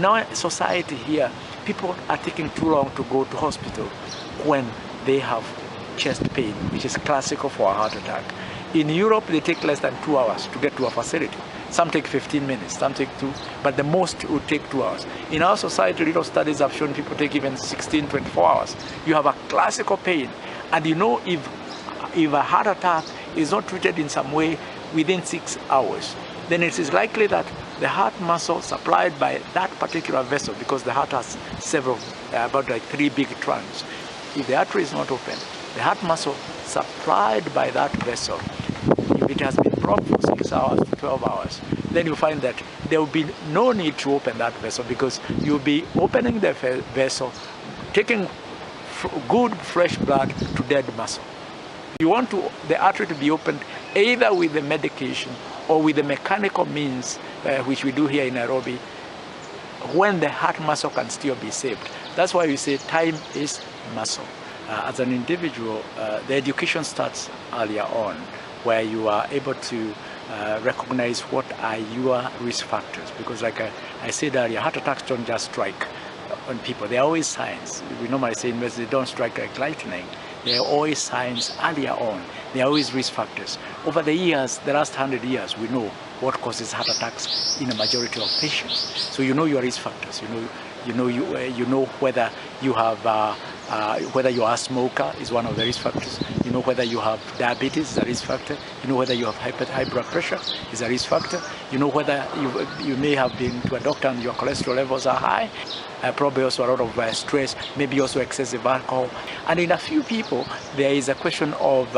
In our society here, people are taking too long to go to hospital when they have chest pain, which is classical for a heart attack. In Europe, they take less than 2 hours to get to a facility. Some take 15 minutes, some take 2, but the most would take 2 hours. In our society, little studies have shown people take even 16, 24 hours. You have a classical pain, and you know if a heart attack is not treated in some way within 6 hours, then it is likely that the heart muscle supplied by that particular vessel, because the heart has several, about like 3 big trunks. If the artery is not open, the heart muscle supplied by that vessel, if it has been blocked for 6 hours to 12 hours, then you find that there will be no need to open that vessel, because you'll be opening the vessel, taking good fresh blood to dead muscle. You want the artery to be opened either with the medication or with the mechanical means, which we do here in Nairobi, when the heart muscle can still be saved. That's why we say time is muscle. As an individual, the education starts earlier on, where you are able to recognize what are your risk factors. Because like I said earlier, heart attacks don't just strike on people. There are always signs. We normally say in medicine, they don't strike like lightning. There are always signs earlier on. There are always risk factors. Over the years, the last 100 years, we know what causes heart attacks in a majority of patients. So you know your risk factors. You know whether you have whether you are a smoker is one of the risk factors. You know whether you have diabetes is a risk factor. You know whether you have high blood pressure is a risk factor. You know whether you may have been to a doctor and your cholesterol levels are high. Probably also a lot of stress, maybe also excessive alcohol. And in a few people, there is a question of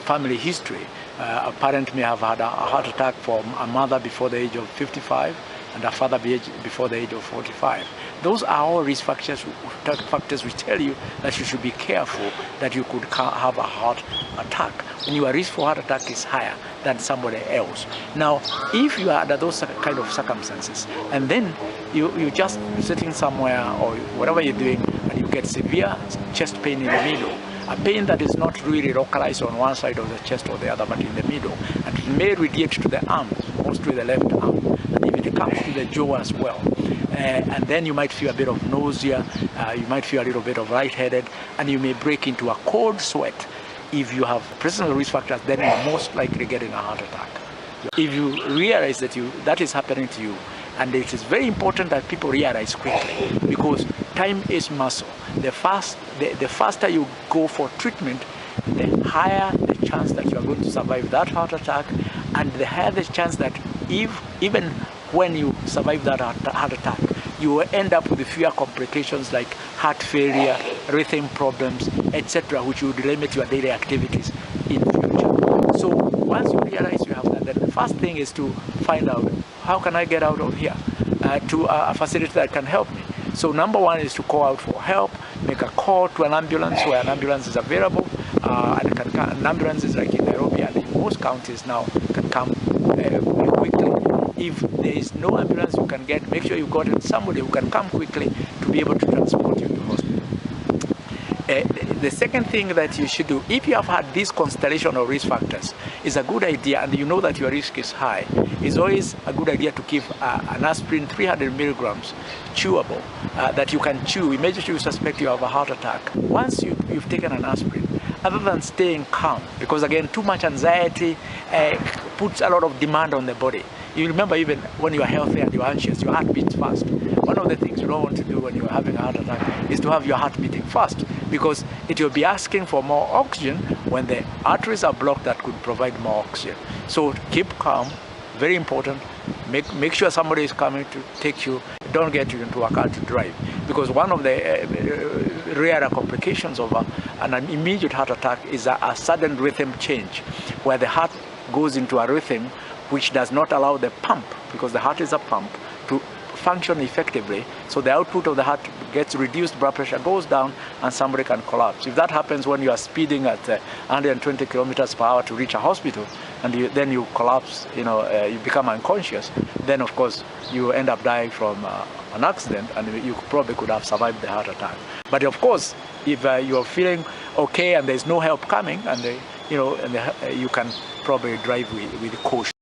family history. A parent may have had a heart attack from a mother before the age of 55 and a father before the age of 45. Those are all risk factors which tell you that you should be careful that you could have a heart attack when your risk for heart attack is higher than somebody else. Now, if you are under those kind of circumstances, and then you're just sitting somewhere or whatever you're doing, and you get severe chest pain in the middle, a pain that is not really localized on one side of the chest or the other, but in the middle, and it may radiate to the arm, mostly the left arm, and if it comes to the jaw as well. And then you might feel a bit of nausea, you might feel a little bit of lightheaded, and you may break into a cold sweat. If you have personal risk factors, then you're most likely getting a heart attack. If you realize that is happening to you, and it is very important that people realize quickly, because time is muscle. The faster you go for treatment, the higher the chance that you are going to survive that heart attack, and the higher the chance that even when you survive that heart attack, you will end up with fewer complications like heart failure, rhythm problems, etc., which would limit your daily activities in future. So once you realize you have that, then the first thing is to find out, how can I get out of here to a facility that can help me? So number one is to call out for help, make a call to an ambulance where an ambulance is available, and an ambulance is like in Nairobi and in most counties now can come quickly. If there is no ambulance you can get, make sure you've got somebody who can come quickly to be able to transport you to hospital. The second thing that you should do, if you have had this constellation of risk factors, is a good idea, and you know that your risk is high, it's always a good idea to give an aspirin 300 milligrams chewable that you can chew immediately you suspect you have a heart attack. Once you've taken an aspirin, other than staying calm, because again, too much anxiety puts a lot of demand on the body. You remember, even when you are healthy and you are anxious, your heart beats fast. One of the things you don't want to do when you are having a heart attack is to have your heart beating fast, because it will be asking for more oxygen when the arteries are blocked that could provide more oxygen. So keep calm, very important. Make sure somebody is coming to take you. Don't get you into a car to drive, because one of the rarer complications of an immediate heart attack is a sudden rhythm change, where the heart goes into a rhythm which does not allow the pump, because the heart is a pump, to function effectively. So the output of the heart gets reduced, blood pressure goes down, and somebody can collapse. If that happens when you are speeding at 120 kilometers per hour to reach a hospital, and then you collapse, you become unconscious, then of course you end up dying from an accident, and you probably could have survived the heart attack. But of course, if you are feeling okay and there's no help coming, and you can probably drive with caution.